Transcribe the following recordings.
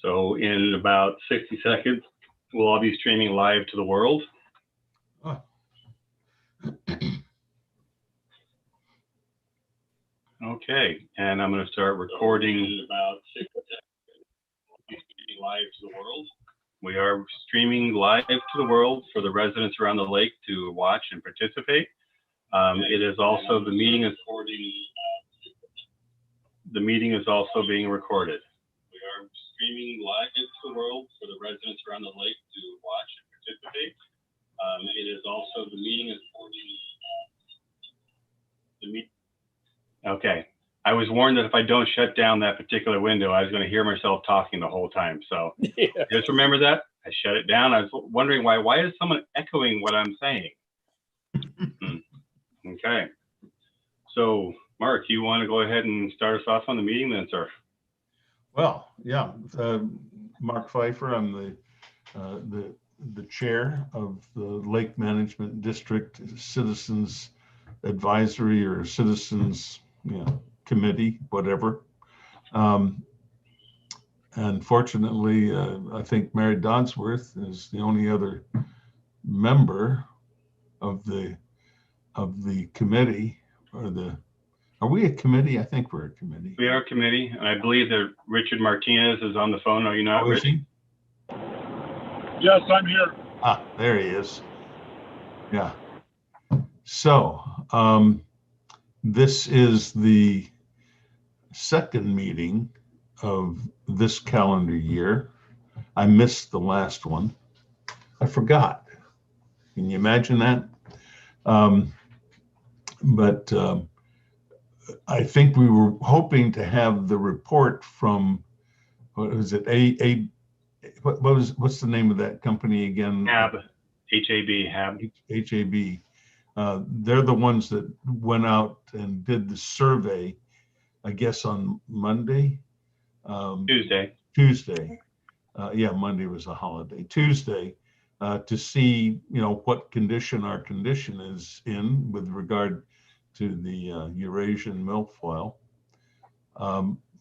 So in about 60 seconds, we'll all be streaming live to the world. Oh. Okay, and I'm going to start recording in about 60 seconds. We'll be streaming live to the world. We are streaming live to the world for the residents around the lake to watch and participate. It is also, the meeting is also being recorded. We are streaming live to the world for the residents around the lake to watch and participate. It is also, the meeting is okay. I was warned that if I don't shut down that particular window, I was going to hear myself talking the whole time. So yeah. Just remember that. I shut it down. I was wondering why is someone echoing what I'm saying? Okay. So Mark, you want to go ahead and start us off on the meeting then, sir? Well, yeah. Mark Pfeiffer, I'm the chair of the Lake Management District Citizens Advisory or Citizens Committee, whatever. And fortunately, I think Mary Dodsworth is the only other member of the committee, are we a committee? I think we're a committee. We are a committee, and I believe that Richard Martinez is on the phone. Are you not, Rich? Yes, I'm here. Ah, there he is. Yeah. So this is the second meeting of this calendar year. I missed the last one. I forgot. Can you imagine that? But I think we were hoping to have the report from, what was it? What's the name of that company again? HAB, H-A-B, HAB. H-A-B. They're the ones that went out and did the survey, I guess on Monday. Tuesday. Yeah, Monday was a holiday. Tuesday, to see, what condition our condition is in with regard to the Eurasian milfoil.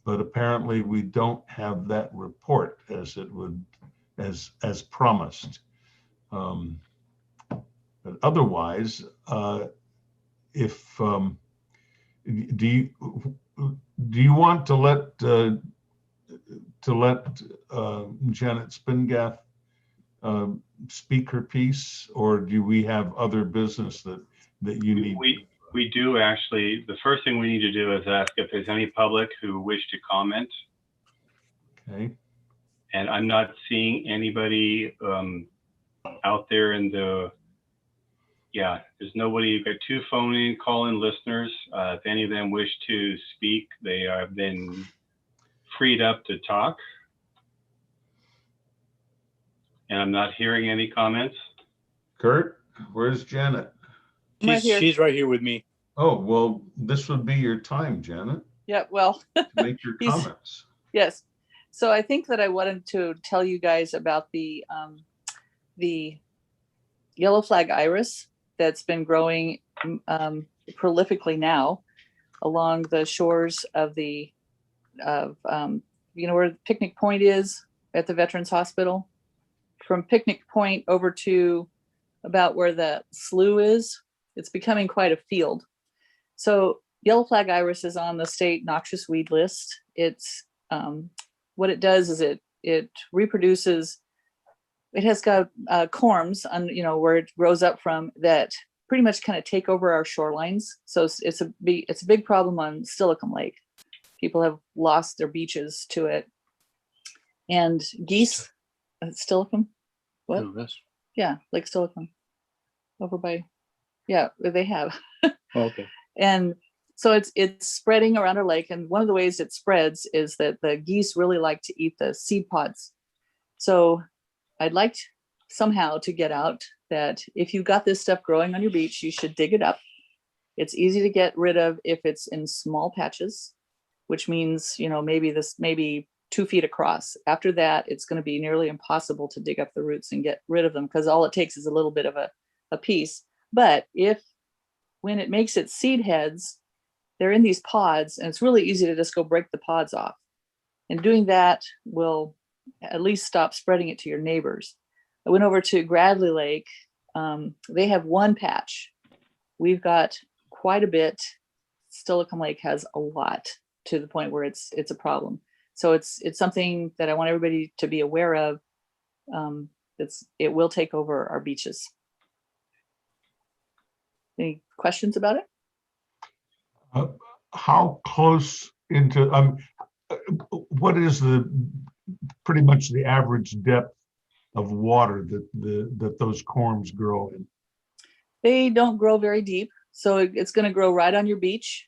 But apparently we don't have that report as promised. But otherwise, if do you want to let Janet Spingath speak her piece, or do we have other business that you need? We do actually. The first thing we need to do is ask if there's any public who wish to comment. Okay. And I'm not seeing anybody out there in the, there's nobody. You've got 2 phone-in, call-in listeners. If any of them wish to speak, they have been freed up to talk. And I'm not hearing any comments. Kurt, where's Janet? She's right here with me. Oh, well, this would be your time, Janet. Yeah, well, to make your comments. Yes. So I think that I wanted to tell you guys about the yellow flag iris that's been growing prolifically now along the shores of where the picnic point is at the Veterans Hospital. From picnic point over to about where the slough is, it's becoming quite a field. So yellow flag iris is on the state noxious weed list. It's what it does is it reproduces. It has got corms on, where it grows up from that pretty much kind of take over our shorelines. So it's a big problem on Steilacoom Lake. People have lost their beaches to it. And geese, Steilacoom, what? Oh, yeah, Lake Steilacoom, over by, they have. Oh, okay. And so it's spreading around our lake. And one of the ways it spreads is that the geese really like to eat the seed pods. So I'd like somehow to get out that if you've got this stuff growing on your beach, you should dig it up. It's easy to get rid of if it's in small patches, which means, maybe 2 feet across. After that, it's going to be nearly impossible to dig up the roots and get rid of them because all it takes is a little bit of a piece. But when it makes its seed heads, they're in these pods, and it's really easy to just go break the pods off. And doing that will at least stop spreading it to your neighbors. I went over to Gradley Lake. They have one patch. We've got quite a bit. Stillicum Lake has a lot, to the point where it's a problem. So it's something that I want everybody to be aware of. It will take over our beaches. Any questions about it? How close into, what is pretty much the average depth of water that those corms grow in? They don't grow very deep, so it's going to grow right on your beach,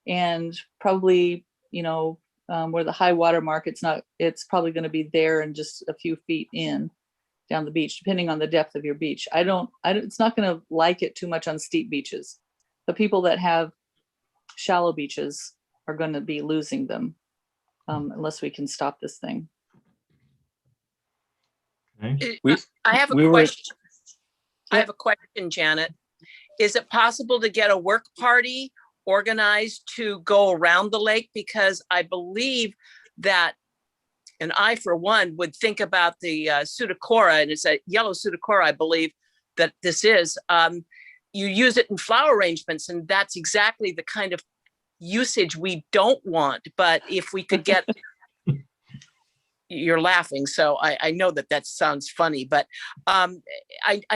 and probably, where the high water mark, it's probably going to be there and just a few feet down the beach, depending on the depth of your beach. It's not going to like it too much on steep beaches. The people that have shallow beaches are going to be losing them, unless we can stop this thing. Okay. I have a question. I have a question, Janet. Is it possible to get a work party organized to go around the lake? Because I believe that, and I, for one, would think about the pseudocora, and it's a yellow pseudocora, I believe that this is. You use it in flower arrangements, and that's exactly the kind of usage we don't want. But if we could get, you're laughing, so I know that sounds funny, but I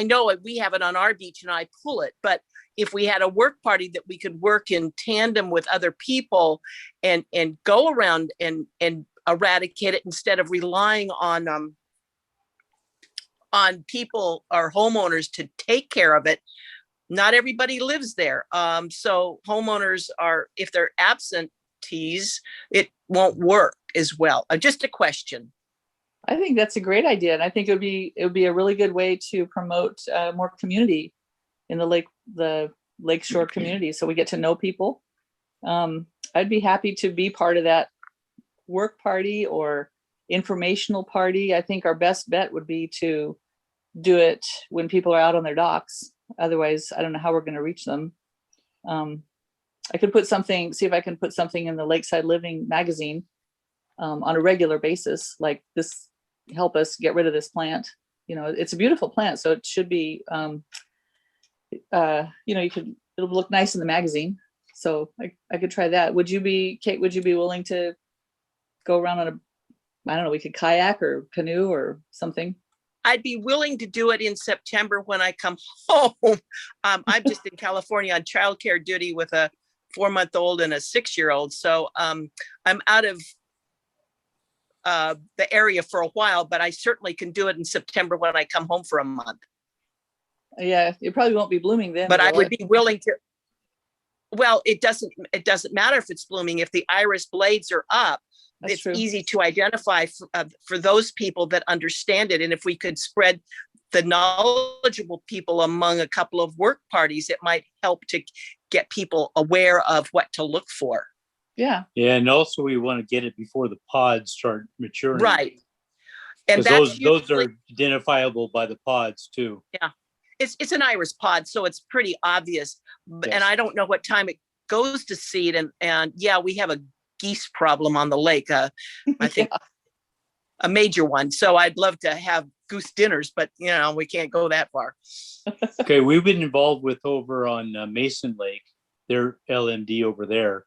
know we have it on our beach and I pull it. But if we had a work party that we could work in tandem with other people and go around and eradicate it, instead of relying on people or homeowners to take care of it. Not everybody lives there. So homeowners if they're absentees, it won't work as well. Just a question. I think that's a great idea. And I think it would be a really good way to promote more community in the lakeshore community. So we get to know people. I'd be happy to be part of that work party or informational party. I think our best bet would be to do it when people are out on their docks. Otherwise, I don't know how we're going to reach them. I could see if I can put something in the Lakeside Living magazine on a regular basis, like this, help us get rid of this plant. It's a beautiful plant, so it should be, it'll look nice in the magazine. So I could try that. Kate, would you be willing to go around on I don't know, we could kayak or canoe or something? I'd be willing to do it in September when I come home. I'm just in California on childcare duty with a 4-month-old and a 6-year-old. So I'm out of the area for a while, but I certainly can do it in September when I come home for a month. Yeah, it probably won't be blooming then. But I would be willing to. Well, it doesn't matter if it's blooming. If the iris blades are up, it's true. Easy to identify for those people that understand it. And if we could spread the knowledgeable people among a couple of work parties, it might help to get people aware of what to look for. Yeah. Yeah, and also we want to get it before the pods start maturing. Right. And those are identifiable by the pods too. Yeah. It's an iris pod, so it's pretty obvious. Yes. And I don't know what time it goes to seed. And yeah, we have a geese problem on the lake. I think a major one. So I'd love to have goose dinners, but we can't go that far. Okay, we've been involved with over on Mason Lake, their LMD over there,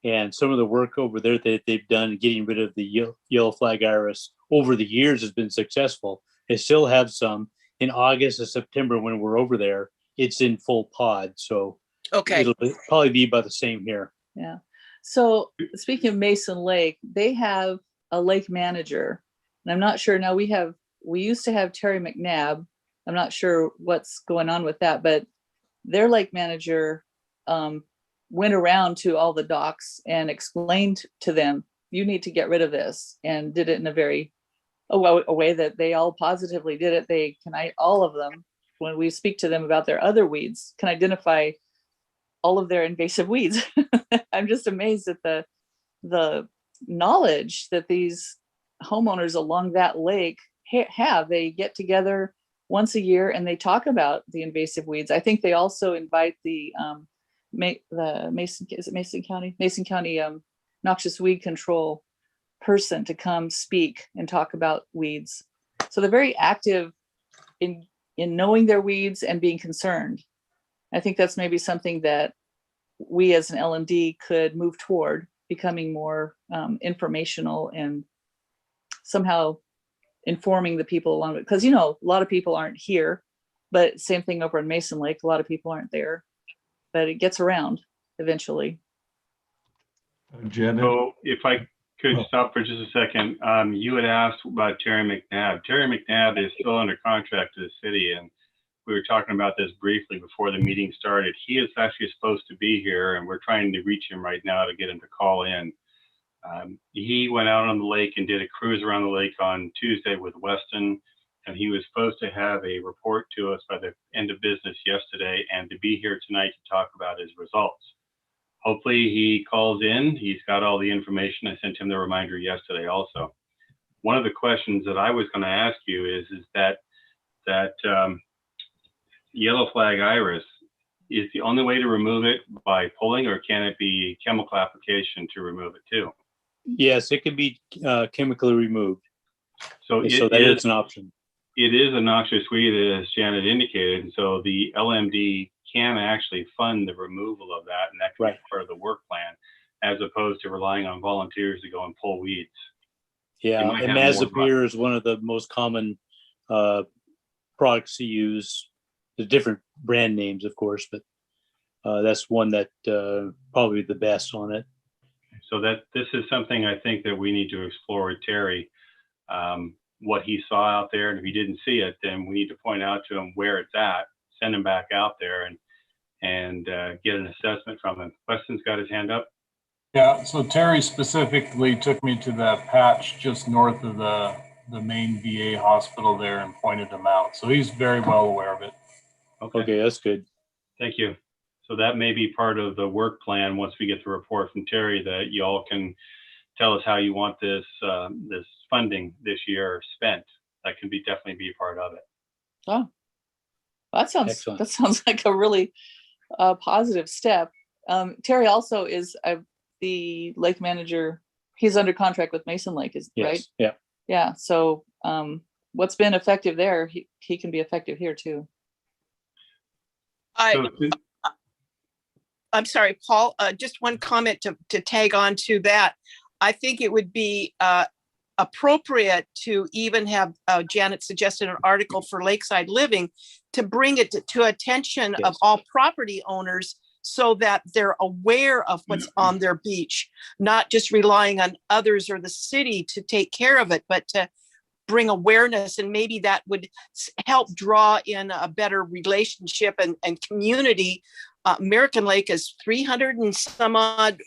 and some of the work over there that they've done getting rid of the yellow flag iris over the years has been successful. They still have some in August and September when we're over there. It's in full pod, so okay, it'll probably be about the same here. Yeah. So speaking of Mason Lake, they have a lake manager, and I'm not sure now. We used to have Terry McNabb. I'm not sure what's going on with that, but their lake manager went around to all the docks and explained to them, you need to get rid of this, and did it in a way that they all positively did it. All of them, when we speak to them about their other weeds, can identify all of their invasive weeds. I'm just amazed at the knowledge that these homeowners along that lake have. They get together once a year and they talk about the invasive weeds. I think they also invite the Mason County noxious weed control person to come speak and talk about weeds. So they're very active in knowing their weeds and being concerned. I think that's maybe something that we as an LMD could move toward, becoming more informational and somehow informing the people along with, because, you know, a lot of people aren't here, but same thing over in Mason Lake, a lot of people aren't there, but it gets around eventually. Janet? So if I could Oh. stop for just a second, you had asked about Terry McNabb. Terry McNabb is still under contract to the city, and we were talking about this briefly before the meeting started. He is actually supposed to be here, and we're trying to reach him right now to get him to call in. He went out on the lake and did a cruise around the lake on Tuesday with Weston, and he was supposed to have a report to us by the end of business yesterday and to be here tonight to talk about his results. Hopefully he calls in. He's got all the information. I sent him the reminder yesterday also. One of the questions that I was going to ask you is that yellow flag iris, is the only way to remove it by pulling, or can it be chemical application to remove it too? Yes, it can be chemically removed. So that is an option. It is a noxious weed, as Janet indicated, and so the LMD can actually fund the removal of that, and that can be part of the work plan, as opposed to relying on volunteers to go and pull weeds. Yeah, and Mazapir is one of the most common products to use. There's different brand names, of course, but that's one that probably the best on it. So that this is something I think that we need to explore with Terry, what he saw out there, and if he didn't see it, then we need to point out to him where it's at, send him back out there, and get an assessment from him. Weston's got his hand up. Yeah, so Terry specifically took me to that patch just north of the main VA hospital there and pointed him out. So he's very well aware of it. Okay, that's good. Thank you. So that may be part of the work plan once we get the report from Terry, that you all can tell us how you want this this funding this year spent. That can definitely be a part of it. Oh, that sounds Excellent. That sounds like a really positive step. Terry also is the lake manager. He's under contract with Mason Lake, right? Yeah. Yeah. So what's been effective there, he can be effective here too. I'm sorry, Paul, just one comment to tag on to that. I think it would be appropriate to even have Janet suggested an article for Lakeside Living to bring it to attention of all property owners, so that they're aware of what's on their beach, not just relying on others or the city to take care of it, but to bring awareness, and maybe that would help draw in a better relationship and community. American Lake is 300 and some odd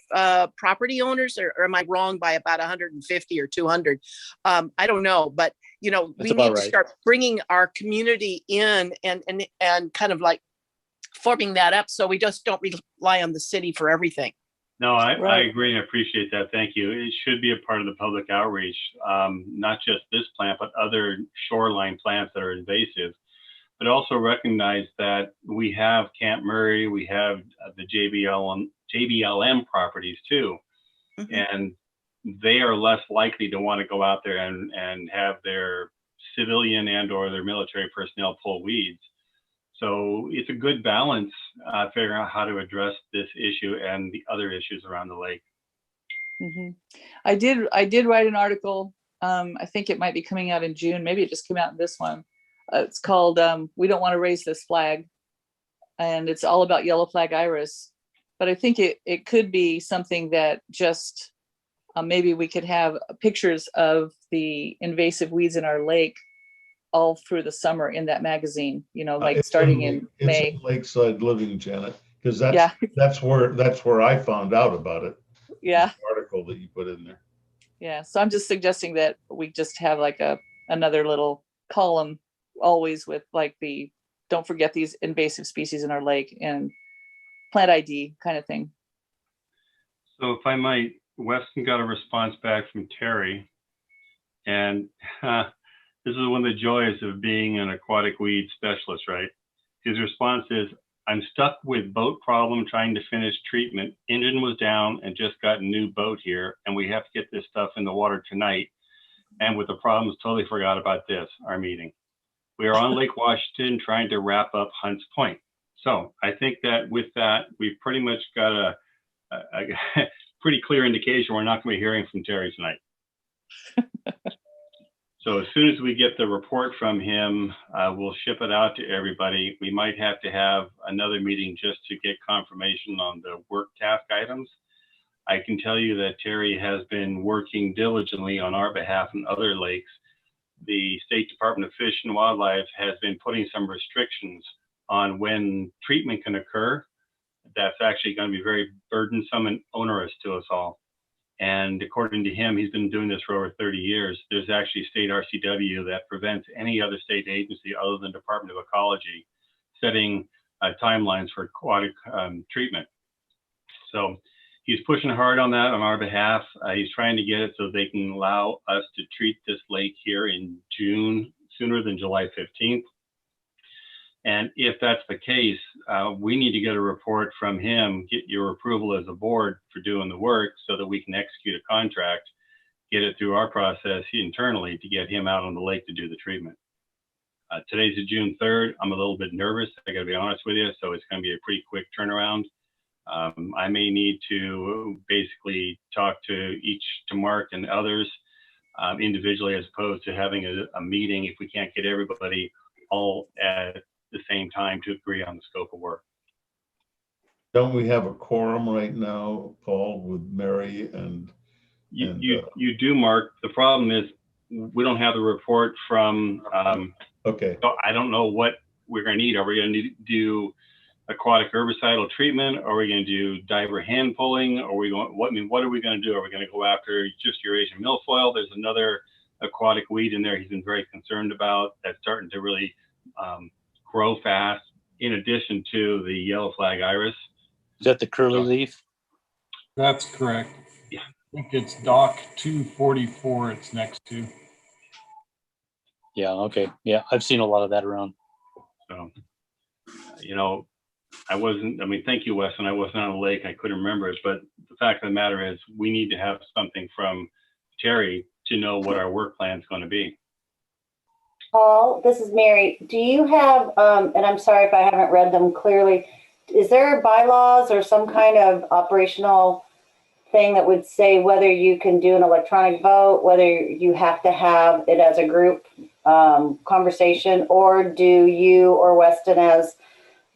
property owners, or am I wrong by about 150 or 200? I don't know, but you know, we need to start bringing our community in and kind of like forming that up, so we just don't rely on the city for everything. No, I agree and appreciate that. Thank you. It should be a part of the public outreach, not just this plant, but other shoreline plants that are invasive, but also recognize that we have Camp Murray, we have the JBLM properties too, and they are less likely to want to go out there and have their civilian and or their military personnel pull weeds. So it's a good balance, figuring out how to address this issue and the other issues around the lake. I did write an article. I think it might be coming out in June. Maybe it just came out in this one. It's called "We Don't Want to Raise This Flag," and it's all about yellow flag iris. But I think it could be something that just maybe we could have pictures of the invasive weeds in our lake all through the summer in that magazine, you know, like starting in May. It's in Lakeside Living, Janet, because that's where I found out about it. Yeah. The article that you put in there. Yeah. So I'm just suggesting that we just have like another little column always with like don't forget these invasive species in our lake and plant ID kind of thing. So if I might, Weston got a response back from Terry, and this is one of the joys of being an aquatic weed specialist, right? His response is, I'm stuck with boat problem trying to finish treatment. Engine was down and just got a new boat here, and we have to get this stuff in the water tonight. And with the problems, totally forgot about this, our meeting. We are on Lake Washington trying to wrap up Hunts Point. So I think that with that, we've pretty much got a pretty clear indication we're not going to be hearing from Terry tonight. So as soon as we get the report from him, we'll ship it out to everybody. We might have to have another meeting just to get confirmation on the work task items. I can tell you that Terry has been working diligently on our behalf in other lakes. The State Department of Fish and Wildlife has been putting some restrictions on when treatment can occur. That's actually going to be very burdensome and onerous to us all. And according to him, he's been doing this for over 30 years. There's actually state RCW that prevents any other state agency other than Department of Ecology setting timelines for aquatic treatment. So he's pushing hard on that on our behalf. He's trying to get it so they can allow us to treat this lake here in June, sooner than July 15th. And if that's the case, we need to get a report from him, get your approval as a board for doing the work so that we can execute a contract, get it through our process internally to get him out on the lake to do the treatment. Today's June 3rd. I'm a little bit nervous, I gotta be honest with you, so it's gonna be a pretty quick turnaround. I may need to basically talk to Mark and others individually, as opposed to having a meeting if we can't get everybody all at the same time to agree on the scope of work. Don't we have a quorum right now, Paul, with Mary and you do, Mark. The problem is we don't have the report from okay. So I don't know what we're going to need. Are we going to need to do aquatic herbicidal treatment? Are we going to do diver hand pulling? Are we going, what are we going to do? Are we going to go after just Eurasian milfoil? There's another aquatic weed in there he's been very concerned about that's starting to really grow fast, in addition to the yellow flag iris. Is that the curly leaf? That's correct. Yeah. I think it's dock 244 it's next to. Yeah, okay. Yeah, I've seen a lot of that around. So, you know, thank you, Weston. I wasn't on the lake. I couldn't remember it. But the fact of the matter is we need to have something from Terry to know what our work plan is going to be. Paul, this is Mary. Do you have, and I'm sorry if I haven't read them clearly, is there bylaws or some kind of operational thing that would say whether you can do an electronic vote, whether you have to have it as a group conversation, or do you or Weston as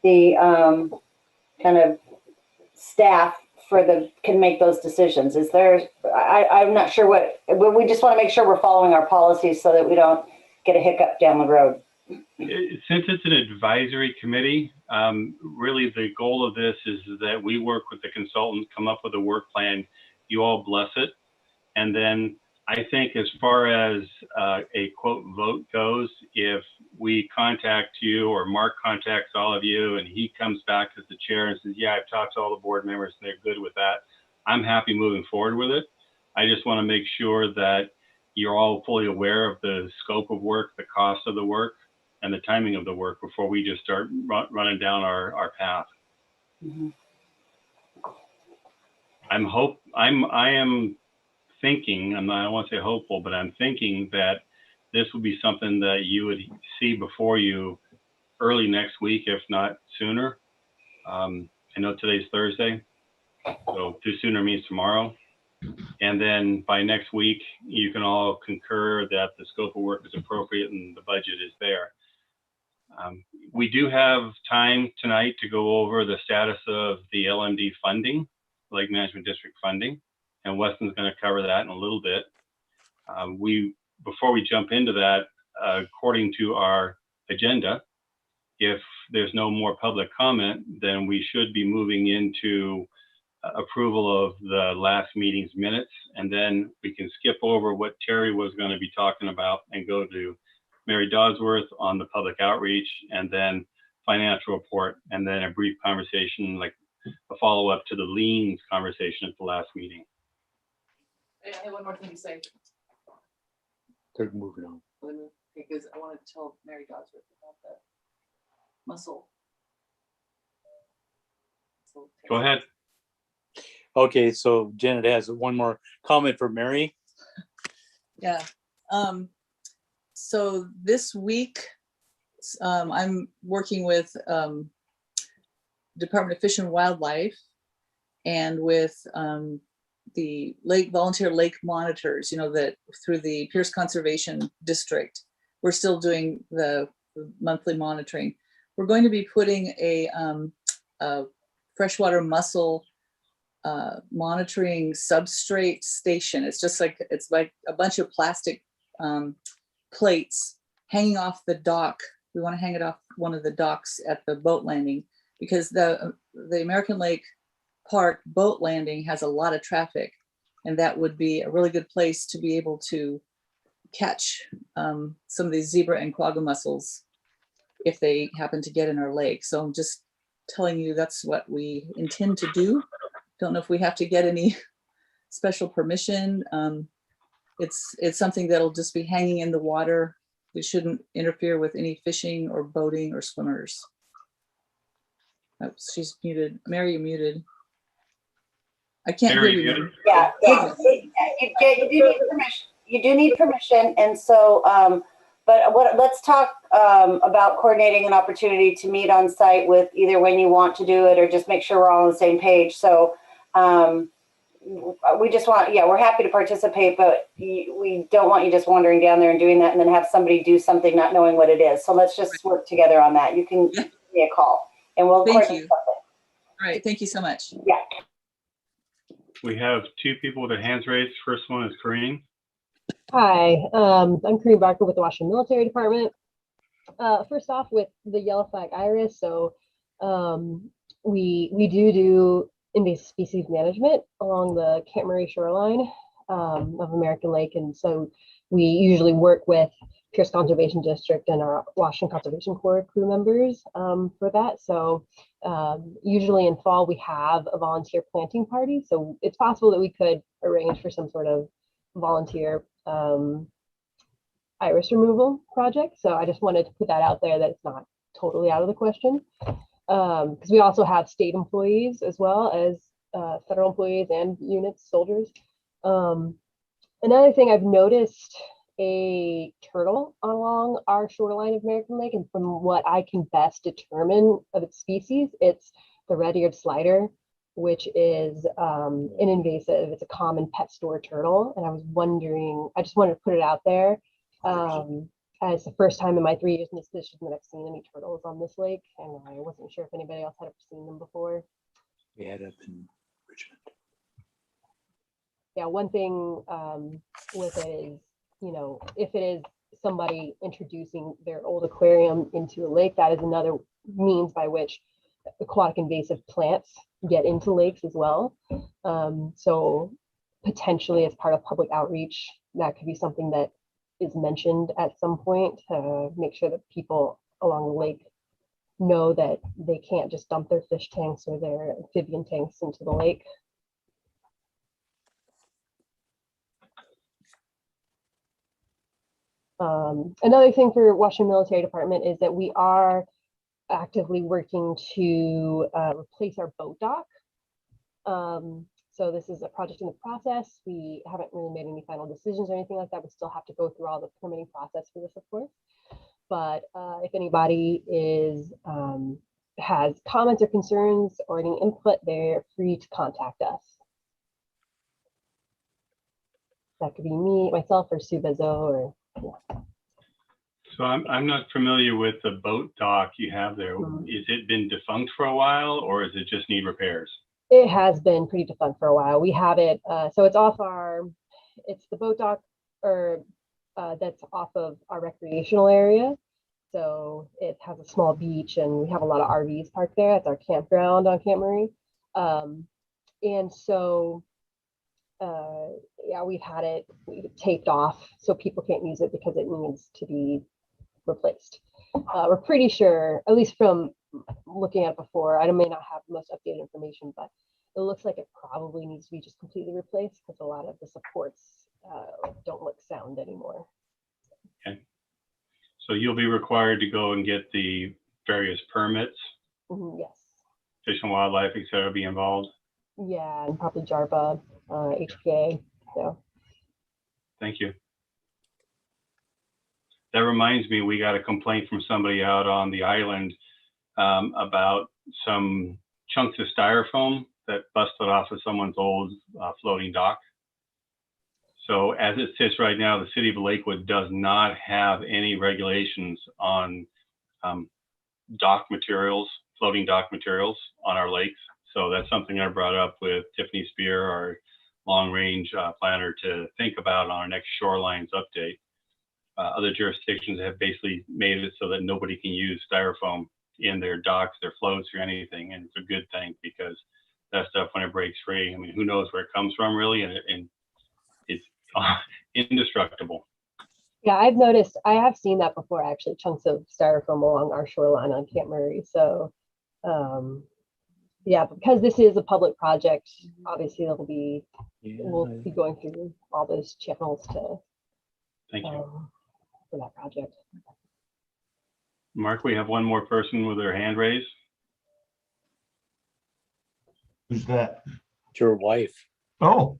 the kind of staff can make those decisions? Is there, I'm not sure we just want to make sure we're following our policies so that we don't get a hiccup down the road. Since it's an advisory committee, really the goal of this is that we work with the consultant, come up with a work plan, you all bless it. And then I think as far as a quote vote goes, if we contact you or Mark contacts all of you and he comes back as the chair and says, yeah, I've talked to all the board members and they're good with that, I'm happy moving forward with it. I just want to make sure that you're all fully aware of the scope of work, the cost of the work, and the timing of the work before we just start running down our path. Mm-hmm. I am thinking, I don't want to say hopeful, but I'm thinking that this will be something that you would see before you early next week, if not sooner. I know today's Thursday, so too sooner means tomorrow. And then by next week, you can all concur that the scope of work is appropriate and the budget is there. We do have time tonight to go over the status of the LMD funding, Lake Management District funding, and Weston's going to cover that in a little bit. Before we jump into that, according to our agenda, if there's no more public comment, then we should be moving into approval of the last meeting's minutes, and then we can skip over what Terry was going to be talking about and go to Mary Dodsworth on the public outreach, and then financial report, and then a brief conversation, like a follow-up to the liens conversation at the last meeting. I have one more thing to say. They're moving on. Because I want to tell Mary Dodsworth about the mussel Go ahead. Okay, so Janet has one more comment for Mary. Yeah. So this week, I'm working with Department of Fish and Wildlife and with the volunteer lake monitors, that through the Pierce Conservation District, we're still doing the monthly monitoring. We're going to be putting a freshwater mussel monitoring substrate station. It's like a bunch of plastic plates hanging off the dock. We want to hang it off one of the docks at the boat landing, because the American Lake Park boat landing has a lot of traffic, and that would be a really good place to be able to catch some of these zebra and quagga mussels if they happen to get in our lake. So I'm just telling you that's what we intend to do. Don't know if we have to get any special permission. It's something that'll just be hanging in the water. We shouldn't interfere with any fishing or boating or swimmers. Oh, she's muted. Mary, you're muted. I can't Mary, hear you. muted? Yeah, you do need permission. You do need permission, and so, let's talk about coordinating an opportunity to meet on site with either when you want to do it or just make sure we're all on the same page. So we just want, we're happy to participate, but we don't want you just wandering down there and doing that and then have somebody do something not knowing what it is. So let's just work together on that. You can give me a call and we'll Thank coordinate you. something. All right, thank you so much. Yeah. We have two people with their hands raised. First one is Corinne. Hi, I'm Corinne Barker with the Washington Military Department. First off, with the yellow flag iris, so we do invasive species management along the Camp Murray shoreline of American Lake, and so we usually work with Pierce Conservation District and our Washington Conservation Corps crew members for that. So usually in fall we have a volunteer planting party, so it's possible that we could arrange for some sort of volunteer iris removal project. So I just wanted to put that out there, that it's not totally out of the question, because we also have state employees as well as federal employees and units, soldiers. Another thing, I've noticed a turtle along our shoreline of American Lake, and from what I can best determine of its species, it's the red-eared slider, which is an invasive, it's a common pet store turtle. And I was wondering, I just wanted to put it out there, as the first time in my 3 years in this district that I've seen any turtles on this lake, and I wasn't sure if anybody else had ever seen them before. We had up in Richmond. Yeah, one thing with it is, if it is somebody introducing their old aquarium into a lake, that is another means by which aquatic invasive plants get into lakes as well. So potentially as part of public outreach, that could be something that is mentioned at some point to make sure that people along the lake know that they can't just dump their fish tanks or their amphibian tanks into the lake. Another thing for Washington Military Department is that we are actively working to replace our boat dock. So this is a project in the process. We haven't really made any final decisions or anything like that. We still have to go through all the permitting process for this, of course. But if anybody has comments or concerns or any input, they're free to contact us. That could be me, myself, or Sue Bezo, or yeah. So I'm not familiar with the boat dock you have there. Is it been defunct for a while, or does it just need repairs? It has been pretty defunct for a while. We have it, so it's off it's the boat dock, or that's off of our recreational area. So it has a small beach, and we have a lot of RVs parked there. It's our campground on Camp Murray. And so, yeah, we've had it taped off so people can't use it because it needs to be replaced. We're pretty sure, at least from looking at it before, I may not have the most updated information, but it looks like it probably needs to be just completely replaced because a lot of the supports don't look sound anymore. Okay. So you'll be required to go and get the various permits. Yes. Fish and Wildlife, et cetera, be involved? Yeah, and probably JARPA, HPA. So Thank you. That reminds me, we got a complaint from somebody out on the island about some chunks of styrofoam that busted off of someone's old floating dock. So as it sits right now, the city of Lakewood does not have any regulations on dock materials, floating dock materials on our lakes. So that's something I brought up with Tiffany Spear, our long-range planner, to think about on our next shorelines update. Other jurisdictions have basically made it so that nobody can use styrofoam in their docks, their floats, or anything, and it's a good thing because that stuff, when it breaks free, I mean, who knows where it comes from, really, and it's indestructible. yeah, I've noticed, I have seen that before, actually, chunks of styrofoam along our shoreline on Camp Murray. So yeah, because this is a public project, obviously we'll be going through all those channels to Thank you. for that project. Mark, we have one more person with their hand raised. Who's that? It's your wife. Oh,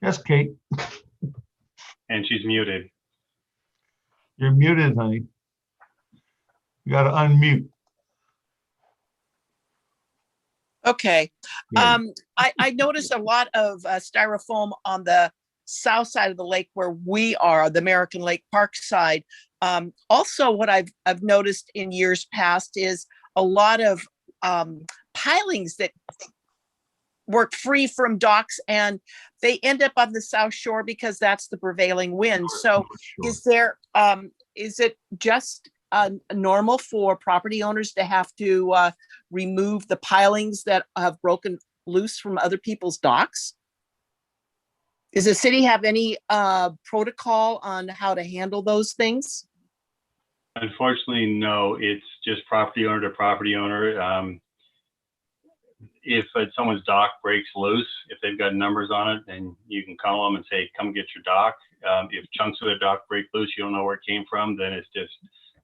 yes, Kate. And she's muted. You're muted, honey. You got to unmute. Okay. Yeah. I noticed a lot of styrofoam on the south side of the lake where we are, the American Lake Park side. Also, what I've noticed in years past is a lot of pilings that work free from docks, and they end up on the south shore because that's the prevailing wind. So Sure. is it just normal for property owners to have to remove the pilings that have broken loose from other people's docks? Does the city have any protocol on how to handle those things? Unfortunately, no, it's just property owner to property owner. If someone's dock breaks loose, if they've got numbers on it, then you can call them and say, come get your dock. If chunks of their dock break loose, you don't know where it came from, then it's just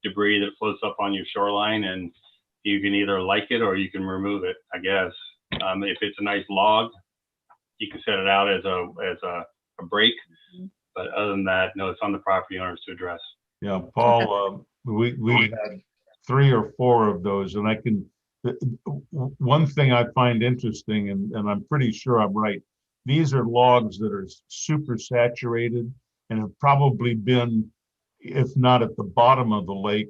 debris that floats up on your shoreline, and you can either like it or you can remove it, I guess. If it's a nice log, you can set it out as a break. But other than that, no, it's on the property owners to address. Yeah, Paul, we had 3 or 4 of those, and I can. One thing I find interesting, and I'm pretty sure I'm right, these are logs that are super saturated and have probably been, if not at the bottom of the lake,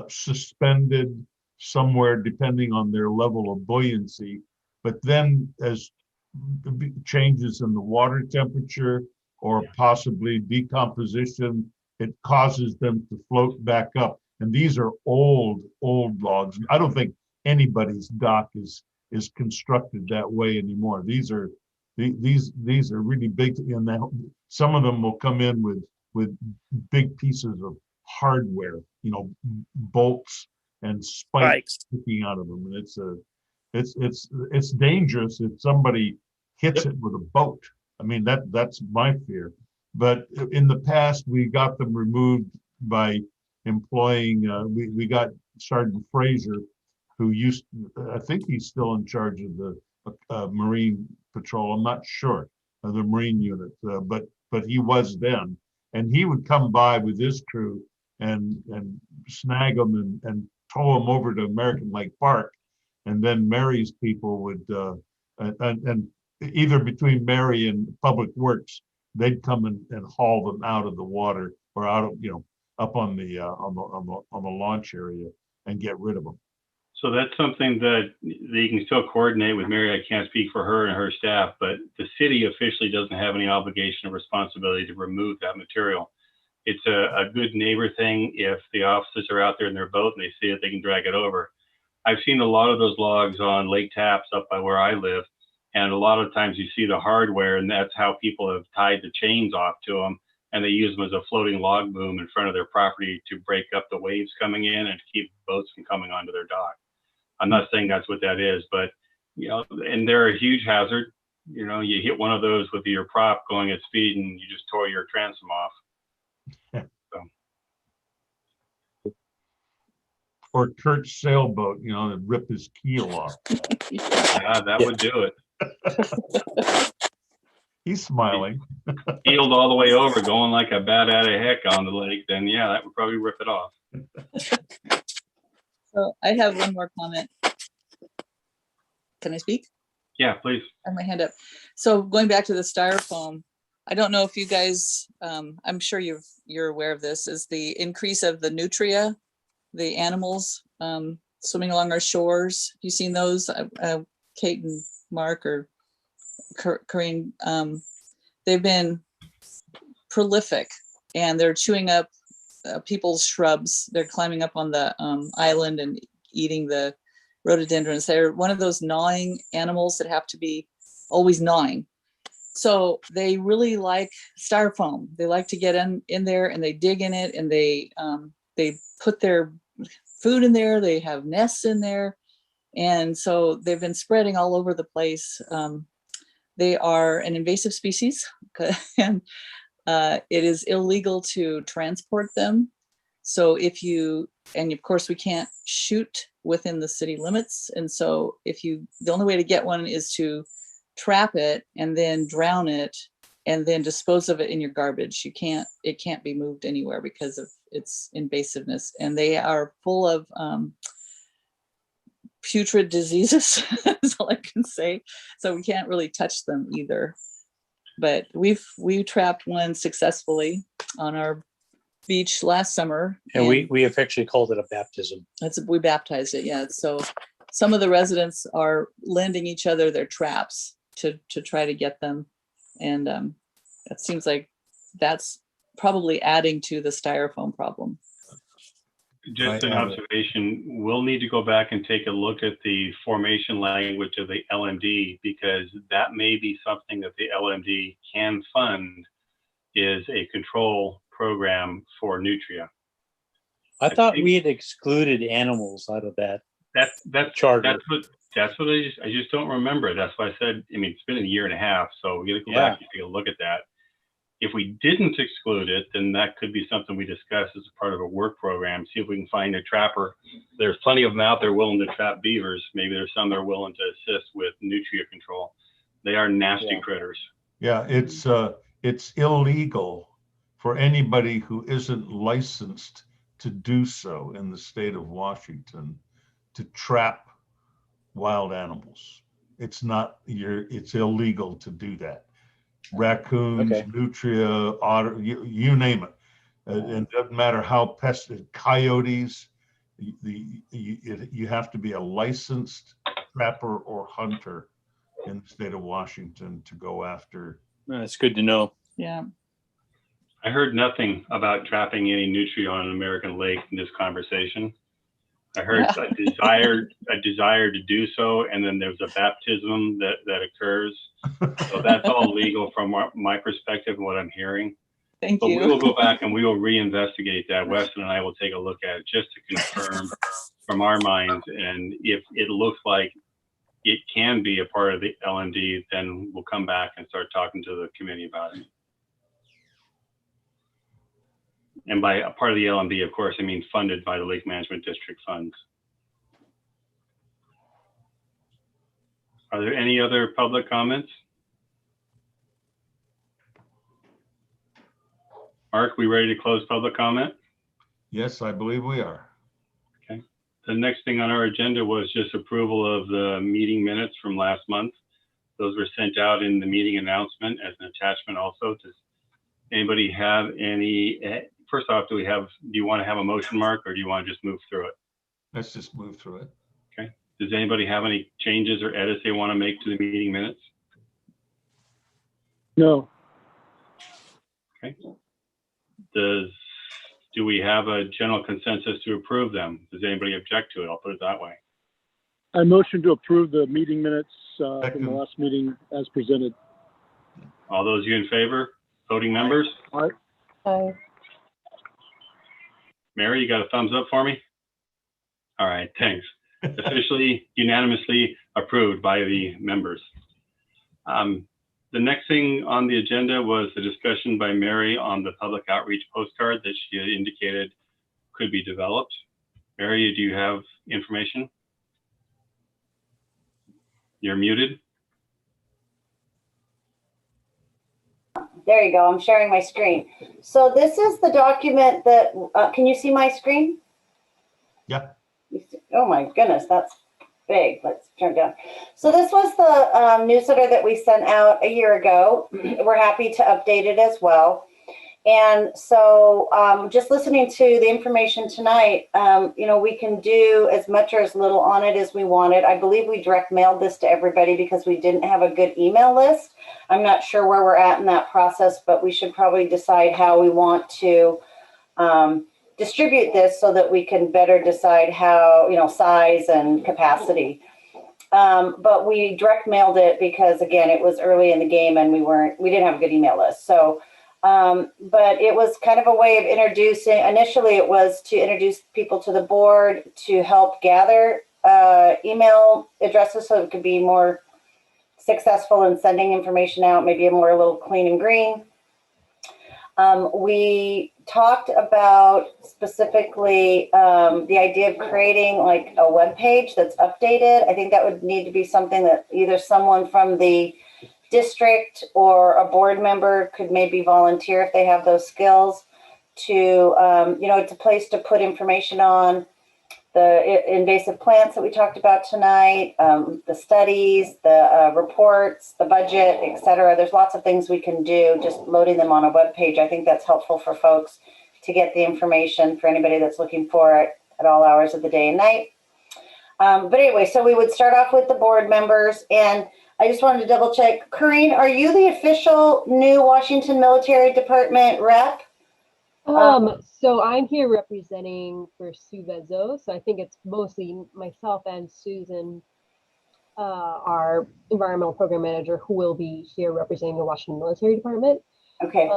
suspended somewhere depending on their level of buoyancy. But then as changes in the water temperature or possibly decomposition, it causes them to float back up. And these are old logs. I don't think anybody's dock is constructed that way anymore. These are really big, and some of them will come in with big pieces of hardware, bolts and spikes sticking out of them, and it's dangerous if somebody hits it with a boat. I mean, that's my fear. But in the past, we got them removed by employing. We got Sergeant Fraser, who I think he's still in charge of the Marine Patrol. I'm not sure of the Marine unit, but he was then, and he would come by with his crew and snag them and tow them over to American Lake Park, and then Mary's people would and either between Mary and Public Works, they'd come and haul them out of the water or out of up on the launch area and get rid of them. So that's something that you can still coordinate with Mary. I can't speak for her and her staff, but the city officially doesn't have any obligation or responsibility to remove that material. It's a good neighbor thing. If the officers are out there in their boat and they see it, they can drag it over. I've seen a lot of those logs on lake taps up by where I live, and a lot of times you see the hardware, and that's how people have tied the chains off to them, and they use them as a floating log boom in front of their property to break up the waves coming in and keep boats from coming onto their dock. I'm not saying that's what that is, but and they're a huge hazard. You hit one of those with your prop going at speed, and you just tore your transom off. So. or Kurt's sailboat, you know, to rip his keel off. Yeah, that would do it. He's smiling. Heeled all the way over, going like a bat out of heck on the lake, then yeah, that would probably rip it off. So I have one more comment. Can I speak? Yeah, please. I have my hand up. So going back to the styrofoam, I don't know if you guys, I'm sure you're aware of this, is the increase of the nutria, the animals swimming along our shores. Have you seen those? Kate and Mark or Corinne, they've been prolific and they're chewing up people's shrubs. They're climbing up on the island and eating the rhododendrons. They're one of those gnawing animals that have to be always gnawing. So they really like styrofoam. They like to get in there and they dig in it and they put their food in there. They have nests in there. And so they've been spreading all over the place. They are an invasive species and it is illegal to transport them. So and of course we can't shoot within the city limits. And so the only way to get one is to trap it and then drown it and then dispose of it in your garbage. It can't be moved anywhere because of its invasiveness. And they are full of putrid diseases, is all I can say. So we can't really touch them either. But we trapped one successfully on our beach last summer. And we affectionately called it a baptism. We baptized it, yeah. So some of the residents are lending each other their traps to try to get them. And it seems like that's probably adding to the styrofoam problem. Just an observation, we'll need to go back and take a look at the formation language of the LMD, because that may be something that the LMD can fund, is a control program for nutria. I thought we had excluded animals out of that. That's charter. That's what I just don't remember. That's why I said, I mean, it's been a year and a half, so we got to go back and take a look at that. If we didn't exclude it, then that could be something we discuss as a part of a work program. See if we can find a trapper. There's plenty of them out there willing to trap beavers. Maybe there's some that are willing to assist with nutria control. They are nasty critters. Yeah, it's illegal for anybody who isn't licensed to do so in the state of Washington to trap wild animals. It's illegal to do that. Raccoons, nutria, otter, you name it. And it doesn't matter how coyotes, you have to be a licensed trapper or hunter in the state of Washington to go after. That's good to know. Yeah. I heard nothing about trapping any nutria on an American lake in this conversation. I heard a desire to do so, and then there's a baptism that occurs. So that's all legal from my perspective and what I'm hearing. Thank you. But we will go back and we will reinvestigate that. Weston and I will take a look at it just to confirm from our minds. And if it looks like it can be a part of the LMD, then we'll come back and start talking to the committee about it. And by a part of the LMD, of course, I mean funded by the Lake Management District funds. Are there any other public comments? Mark, we ready to close public comment? Yes, I believe we are. Okay. The next thing on our agenda was just approval of the meeting minutes from last month. Those were sent out in the meeting announcement as an attachment also. Does anybody have any? First off, do you want to have a motion, Mark, or do you want to just move through it? Let's just move through it. Okay. Does anybody have any changes or edits they want to make to the meeting minutes? No. Okay. Do we have a general consensus to approve them? Does anybody object to it? I'll put it that way. I motion to approve the meeting minutes from the last meeting as presented. All those you in favor? Voting members? Aye. Mary, you got a thumbs up for me? All right, thanks. Officially, unanimously approved by the members. The next thing on the agenda was the discussion by Mary on the public outreach postcard that she had indicated could be developed. Mary, do you have information? You're muted. There you go. I'm sharing my screen. So this is the document that, can you see my screen? Yeah. Oh my goodness, that's big. Let's turn it down. So this was the newsletter that we sent out a year ago. We're happy to update it as well. And so just listening to the information tonight, you know, we can do as much or as little on it as we wanted. I believe we direct mailed this to everybody because we didn't have a good email list. I'm not sure where we're at in that process, but we should probably decide how we want to distribute this so that we can better decide how, you know, size and capacity. But we direct mailed it because, again, it was early in the game and we didn't have a good email list. So, but it was kind of a way of introducing, initially it was to introduce people to the board to help gather email addresses so it could be more successful in sending information out, maybe a little clean and green. We talked about specifically the idea of creating like a web page that's updated. I think that would need to be something that either someone from the district or a board member could maybe volunteer if they have those skills to, you know, it's a place to put information on the invasive plants that we talked about tonight, the studies, the reports, the budget, etc. There's lots of things we can do, just loading them on a web page. I think that's helpful for folks to get the information for anybody that's looking for it at all hours of the day and night. But anyway, so we would start off with the board members, and I just wanted to double check. Corinne, are you the official new Washington Military Department rep? So I'm here representing for Sue Vezzo. So I think it's mostly myself and Susan, our environmental program manager, who will be here representing the Washington Military Department. Okay.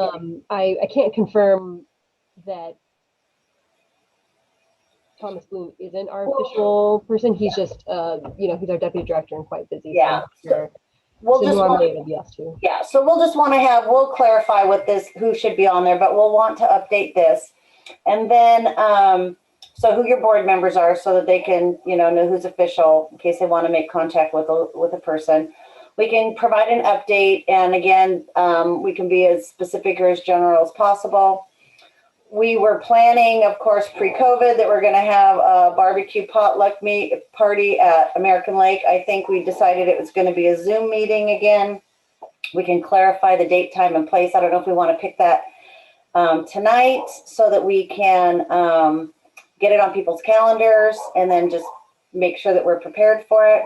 I can't confirm that Thomas Bloom isn't our official person. He's just, you know, he's our deputy director and quite busy. Yeah. So we'll just normally it would be us too. Yeah, so we'll just want to have, we'll clarify what this, who should be on there, but we'll want to update this. And then, so who your board members are so that they can, you know who's official in case they want to make contact with a person. We can provide an update. And again, we can be as specific or as general as possible. We were planning, of course, pre-COVID that we're going to have a barbecue potluck meet party at American Lake. I think we decided it was going to be a Zoom meeting again. We can clarify the date, time, and place. I don't know if we want to pick that tonight so that we can get it on people's calendars and then just make sure that we're prepared for it.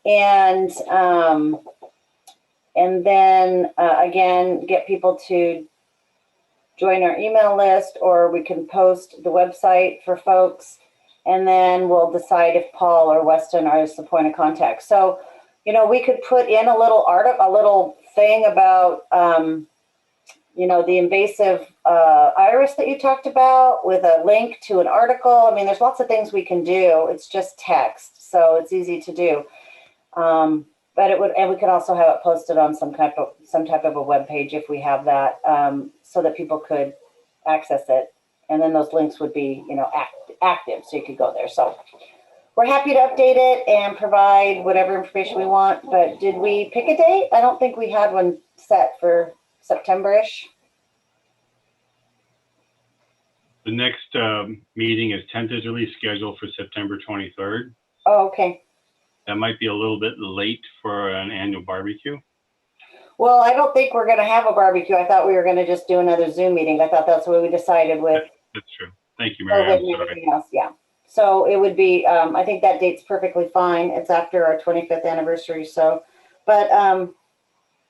And then again, get people to join our email list, or we can post the website for folks, and then we'll decide if Paul or Weston are the point of contact. So, you know, we could put in a little article, a little thing about, you know, the invasive iris that you talked about with a link to an article. I mean, there's lots of things we can do. It's just text, so it's easy to do. But it would, and we could also have it posted on some type of a web page if we have that, so that people could access it. And then those links would be, you know, active, so you could go there. So we're happy to update it and provide whatever information we want. But did we pick a date? I don't think we had one set for September-ish. The next meeting is tentatively scheduled for September 23rd. Oh, okay. That might be a little bit late for an annual barbecue. Well, I don't think we're going to have a barbecue. I thought we were going to just do another Zoom meeting. I thought that's what we decided with. That's true. Thank you, Mary. I'm sorry. Everything else, yeah. So it would be, I think that date's perfectly fine. It's after our 25th anniversary. So, but,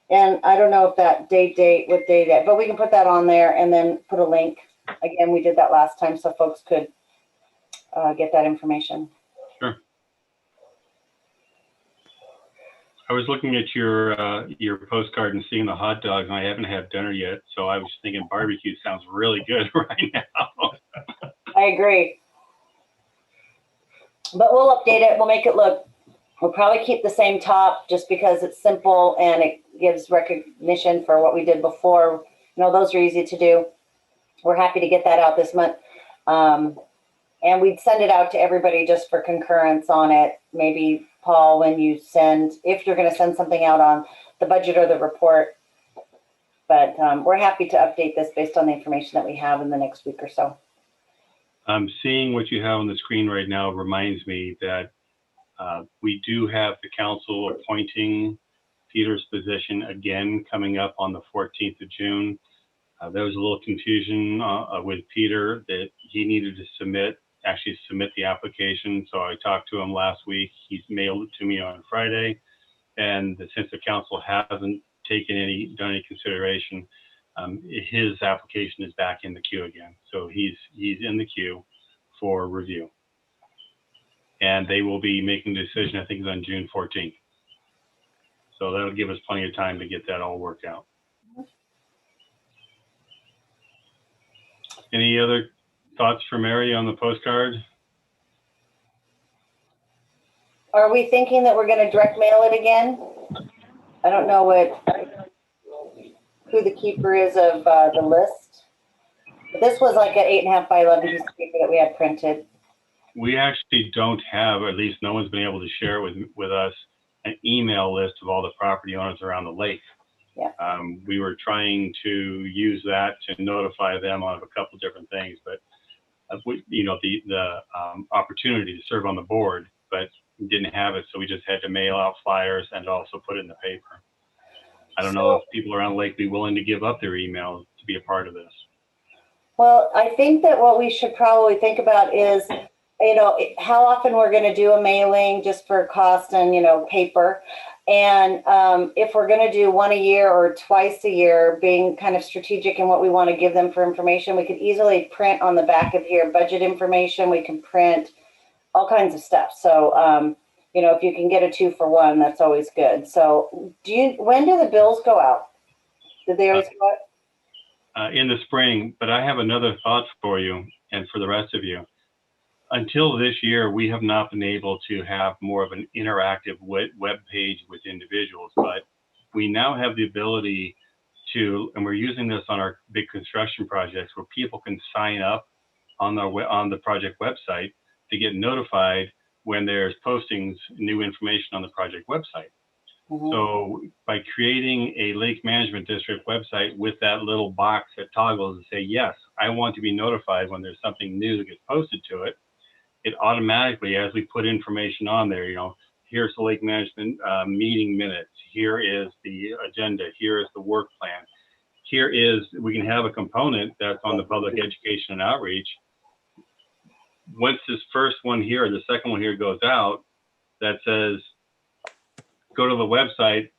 and I don't know if that what date that, but we can put that on there and then put a link. Again, we did that last time so folks could get that information. Sure. I was looking at your postcard and seeing the hot dogs, and I haven't had dinner yet, so I was thinking barbecue sounds really good right now. I agree. But we'll update it. We'll make it look, we'll probably keep the same top just because it's simple and it gives recognition for what we did before. You know, those are easy to do. We're happy to get that out this month. And we'd send it out to everybody just for concurrence on it. Maybe, Paul, when you send, if you're going to send something out on the budget or the report. But we're happy to update this based on the information that we have in the next week or so. Seeing what you have on the screen right now reminds me that we do have the council appointing Peter's position again coming up on the 14th of June. There was a little confusion with Peter that he needed to actually submit the application. So I talked to him last week. He's mailed it to me on Friday. And since the council hasn't done any consideration, his application is back in the queue again. So he's in the queue for review. And they will be making a decision, I think it's on June 14th. So that'll give us plenty of time to get that all worked out. Any other thoughts for Mary on the postcard? Are we thinking that we're going to direct mail it again? I don't know who the keeper is of the list. But this was like an 8.5 by 11 piece of paper that we had printed. We actually don't have, or at least no one's been able to share with us, an email list of all the property owners around the lake. Yeah. We were trying to use that to notify them of a couple different things, but the opportunity to serve on the board, but didn't have it, so we just had to mail out flyers and also put it in the paper. I don't know if people around the lake be willing to give up their email to be a part of this. Well, I think that what we should probably think about is, how often we're going to do a mailing just for cost and, paper. And if we're going to do one a year or twice a year, being kind of strategic in what we want to give them for information, we could easily print on the back of here budget information. We can print all kinds of stuff. So, if you can get a 2-for-1, that's always good. So when do the bills go out? Did they always go out? In the spring, but I have another thought for you and for the rest of you. Until this year, we have not been able to have more of an interactive web page with individuals, but we now have the ability to, and we're using this on our big construction projects, where people can sign up on the project website to get notified when there's postings, new information on the project website. Mm-hmm. So by creating a Lake Management District website with that little box that toggles to say, yes, I want to be notified when there's something new that gets posted to it, it automatically, as we put information on there, here's the Lake Management meeting minutes, here is the agenda, here is the work plan, we can have a component that's on the public education and outreach. Once this first one here, the second one here goes out, that says, go to the website,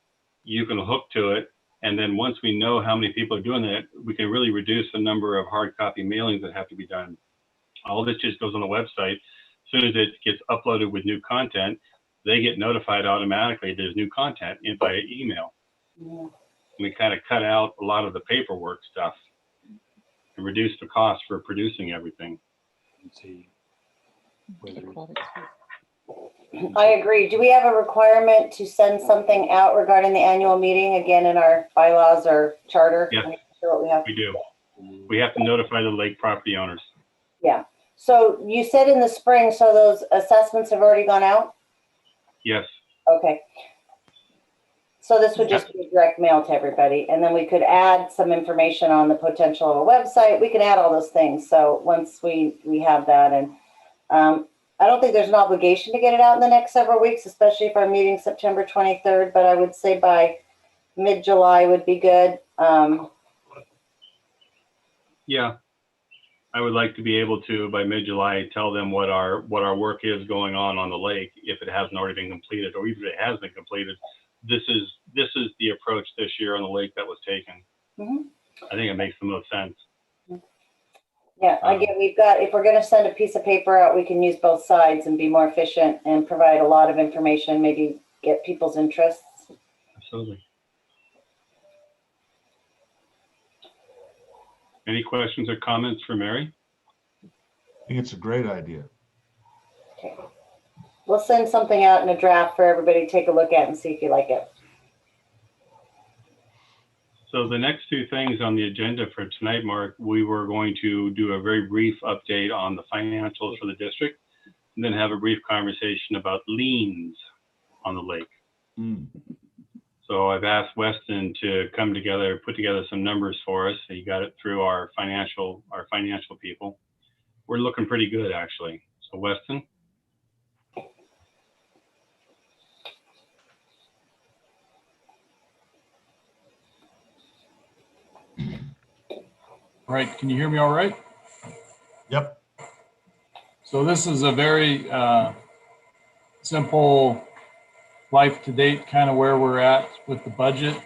you can hook to it. And then once we know how many people are doing that, we can really reduce the number of hard copy mailings that have to be done. All this just goes on the website. As soon as it gets uploaded with new content, they get notified automatically there's new content by email. Yeah. We kind of cut out a lot of the paperwork stuff and reduce the cost for producing everything. Let's see. I agree. Do we have a requirement to send something out regarding the annual meeting again in our bylaws or charter? Yes, we do. We have to notify the lake property owners. Yeah. So you said in the spring, so those assessments have already gone out? Yes. Okay. So this would just be direct mail to everybody, and then we could add some information on the potential of a website. We can add all those things. So once we have that, and I don't think there's an obligation to get it out in the next several weeks, especially if our meeting September 23rd, but I would say by mid-July would be good. Yeah, I would like to be able to, by mid-July, tell them what our work is going on the lake, if it hasn't already been completed, or even if it has been completed. This is the approach this year on the lake that was taken. Mm-hmm. I think it makes the most sense. Yeah, again, if we're going to send a piece of paper out, we can use both sides and be more efficient and provide a lot of information, maybe get people's interests. Absolutely. Any questions or comments for Mary? I think it's a great idea. Okay. We'll send something out in a draft for everybody to take a look at and see if you like it. So the next two things on the agenda for tonight, Mark, we were going to do a very brief update on the financials for the district, and then have a brief conversation about liens on the lake. Mm. So I've asked Weston to come together, put together some numbers for us. He got it through our financial people. We're looking pretty good, actually. So Weston. All right, can you hear me all right? Yep. So this is a very simple life to date, kind of where we're at with the budget.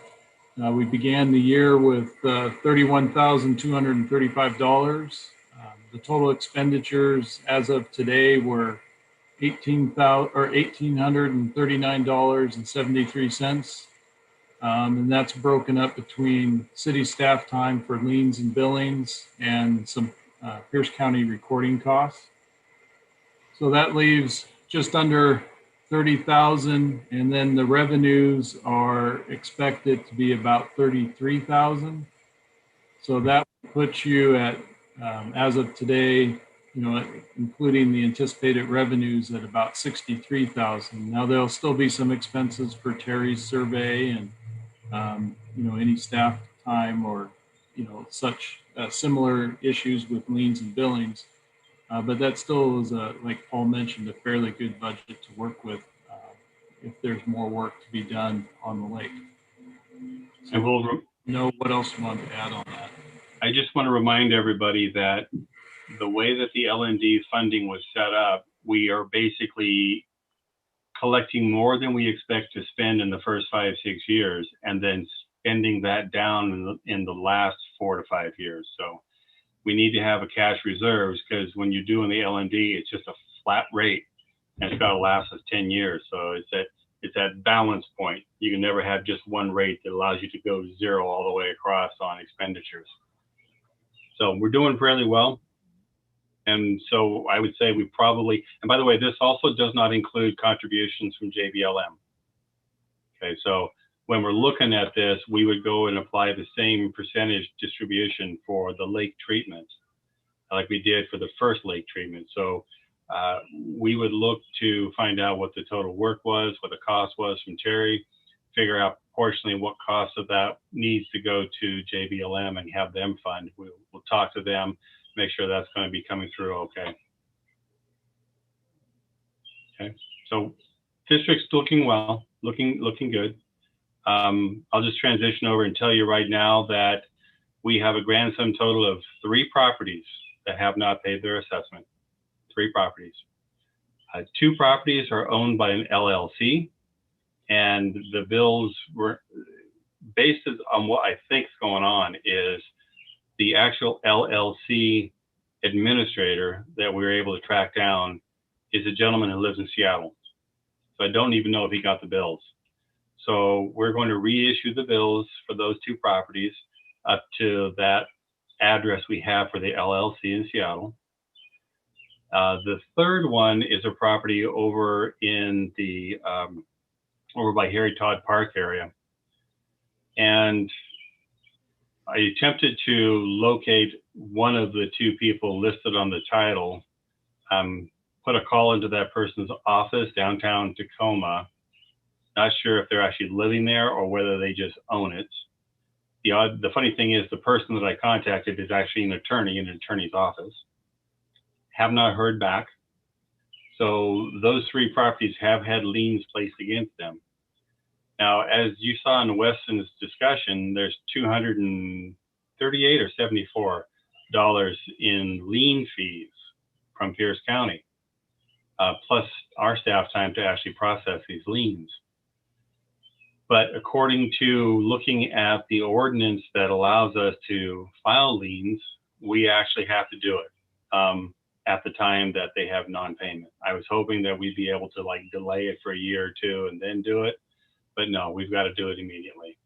We began the year with $31,235. The total expenditures as of today were $1,839.73. And that's broken up between city staff time for liens and billings and some Pierce County recording costs. So that leaves just under 30,000, and then the revenues are expected to be about 33,000. So that puts you at, as of today, including the anticipated revenues, at about 63,000. Now there'll still be some expenses for Terry's survey and any staff time or such similar issues with liens and billings. But that still is, like Paul mentioned, a fairly good budget to work with if there's more work to be done on the lake. So And we'll know what else you want to add on that. I just want to remind everybody that the way that the LMD funding was set up, we are basically collecting more than we expect to spend in the first 5-6 years, and then spending that down in the last 4 to 5 years. So we need to have a cash reserves, because when you're doing the LMD, it's just a flat rate, and it's got to last us 10 years. So it's that balance point. You can never have just one rate that allows you to go zero all the way across on expenditures. So we're doing fairly well. And so I would say we probably, and by the way, this also does not include contributions from JBLM. Okay, so when we're looking at this, we would go and apply the same percentage distribution for the lake treatment like we did for the first lake treatment. So we would look to find out what the total work was, what the cost was from Terry, figure out proportionally what cost of that needs to go to JBLM and have them fund. We'll talk to them, make sure that's going to be coming through okay. Okay, so district's looking well, looking good. I'll just transition over and tell you right now that we have a grand sum total of 3 properties that have not paid their assessment. 3 properties. 2 properties are owned by an LLC, and the bills were based on what I think is going on is the actual LLC administrator that we were able to track down is a gentleman who lives in Seattle. So I don't even know if he got the bills. So we're going to reissue the bills for those 2 properties up to that address we have for the LLC in Seattle. The third one is a property over in the over by Harry Todd Park area, and I attempted to locate one of the 2 people listed on the title. Put a call into that person's office downtown Tacoma. Not sure if they're actually living there or whether they just own it. The funny thing is the person that I contacted is actually an attorney in an attorney's office. Have not heard back. So those 3 properties have had liens placed against them. Now, as you saw in Weston's discussion, there's $238 or $74 in lien fees from Pierce County, plus our staff time to actually process these liens. But according to looking at the ordinance that allows us to file liens, we actually have to do it at the time that they have non-payment. I was hoping that we'd be able to like delay it for a year or 2 and then do it, but no, we've got to do it immediately.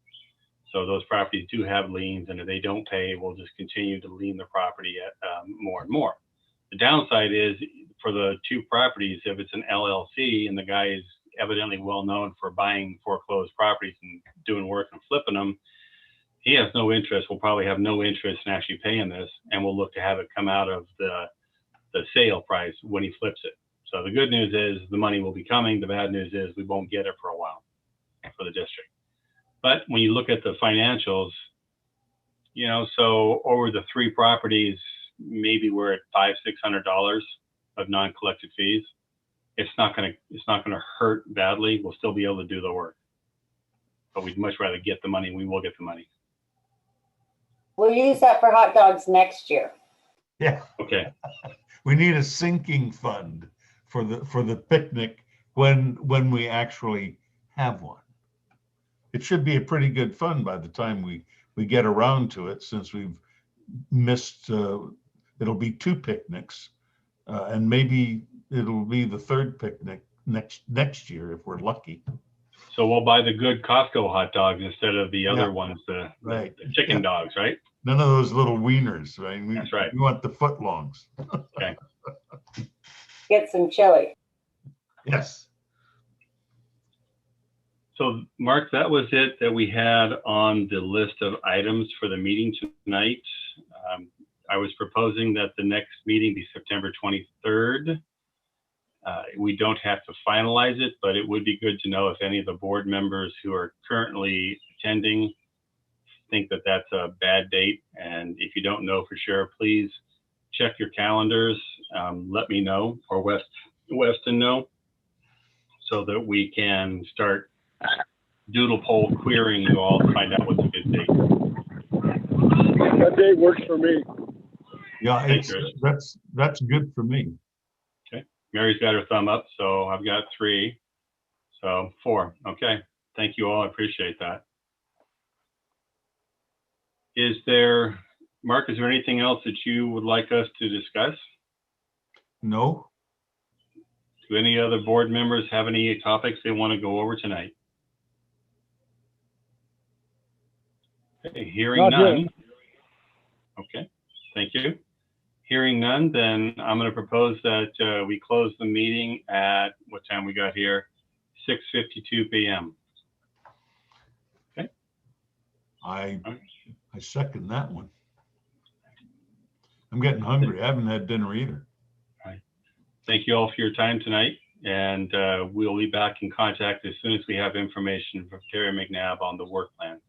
So those properties do have liens, and if they don't pay, we'll just continue to lien the property at, more and more. The downside is for the 2 properties, if it's an LLC and the guy is evidently well known for buying foreclosed properties and doing work and flipping them, he has no interest, will probably have no interest in actually paying this, and we'll look to have it come out of the sale price when he flips it. So the good news is the money will be coming. The bad news is we won't get it for a while for the district. But when you look at the financials, you know, so over the 3 properties, maybe we're at $500–600 of non-collected fees. It's not gonna hurt badly. We'll still be able to do the work, but we'd much rather get the money. We will get the money. We'll use that for hot dogs next year. Yeah. Okay. We need a sinking fund for the picnic when we actually have one. It should be a pretty good fun by the time we get around to it, since we've missed, it'll be 2 picnics, and maybe it'll be the 3rd picnic next year if we're lucky. So we'll buy the good Costco hot dogs instead of the other ones, the chicken dogs, right? None of those little wieners, right? That's right. We want the footlongs. Okay. Get some chili. Yes. So Mark, that was it that we had on the list of items for the meeting tonight. I was proposing that the next meeting be September 23rd. We don't have to finalize it, but it would be good to know if any of the board members who are currently attending think that that's a bad date. And if you don't know for sure, please check your calendars. Let me know, or Weston know, so that we can start doodle poll querying you all to find out what's a good date. That date works for me. Yeah, that's good for me. Okay, Mary's got her thumb up, so I've got 3, so 4. Okay, thank you all. I appreciate that. Is there, Mark, is there anything else that you would like us to discuss? No. Do any other board members have any topics they want to go over tonight? Okay, hearing none. Okay, thank you. Hearing none, then I'm going to propose that we close the meeting at what time we got here? 6:52 p.m. Okay. I second that one. I'm getting hungry. I haven't had dinner either. All right. Thank you all for your time tonight, and we'll be back in contact as soon as we have information from Terry McNabb on the work plan.